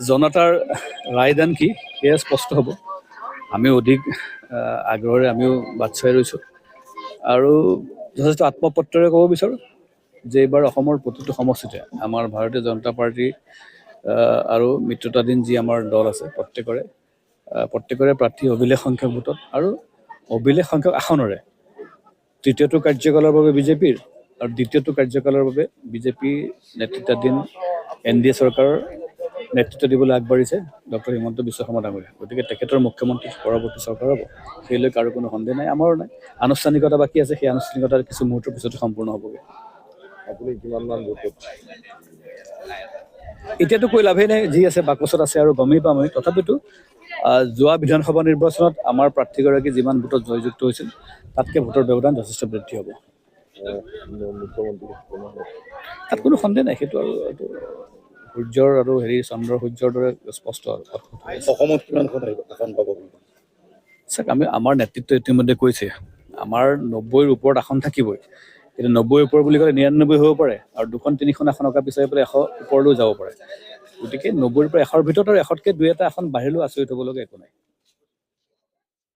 জনতাৰ ৰায়দান কি সেয়া স্পষ্ট হ'ব। আমি অধিক আগ্ৰহেৰে আমিও বাট চাই ৰৈছোঁ আৰু যথেষ্ট আত্মপত্ৰেৰে ক'ব বিচাৰোঁ যে এইবাৰ অসমৰ প্ৰতিটো সমষ্টিতে আমাৰ ভাৰতীয় জনতা পাৰ্টি আৰু মিত্ৰতাধীন যি আমাৰ দল আছে প্ৰত্যেকৰে প্ৰাৰ্থী অভিলেখ সংখ্যক ভোটত আৰু অভিলেখ সংখ্যক আসনৰে তৃতীয়টো কাৰ্যকালৰ বাবে বিজেপিৰ আৰু দ্বিতীয়টো কাৰ্যকালৰ বাবে বিজেপি নেতৃত্বাধীন NDA চৰকাৰৰ নেতৃত্ব দিবলৈ আগবাঢ়িছে ডক্টৰ হিমন্ত বিশ্ব শৰ্মা ডাঙৰীয়া। গতিকে তেখেতৰ মুখ্যমন্ত্ৰী পৰৱৰ্তী চৰকাৰ হ'ব, সেইলৈ কাৰো কোনো সন্দেহ নাই, আমাৰো নাই। আনুষ্ঠানিকতা বাকী আছে, সেই আনুষ্ঠানিকতা কিছু মুহূৰ্তৰ পিছতে সম্পূৰ্ণ হ'বগৈ। আপুনি কিমানমান ভোট? এতিয়াতো কৈ লাভেই নাই, যি আছে বাকচত আছে আৰু গমেই পাম আমি। তথাপিতো যোৱা বিধানসভা নিৰ্বাচনত আমাৰ প্ৰাৰ্থীগৰাকী যিমান ভোটত জয়যুক্ত হৈছিল তাতকৈ ভোটৰ ব্যৱধান যথেষ্ট বৃদ্ধি হ'ব। তাত কোনো সন্দেহ নাই, সেইটো আৰু এইটো সূৰ্যৰ আৰু চন্দ্ৰ সূৰ্যৰ দৰে স্পষ্ট। অসমত কিমানখন আসন পাব? চাওক, আমাৰ নেতৃত্ব ইতিমধ্যে কৈছে আমাৰ 90ৰ ওপৰত আসন থাকিবই। কিন্তু 90ৰ ওপৰ বুলি ক'লে 99 হ'ব পাৰে আৰু 2-3খন আসন অকা পিছাই পেলাই 100 ওপৰলৈও যাব পাৰে। গতিকে 90ৰ পৰা 100ৰ ভিতৰত আৰু 100তকৈ 2-এটা আসন বাঢ়িলেও আচৰিত হ'বলগীয়া একো নাই।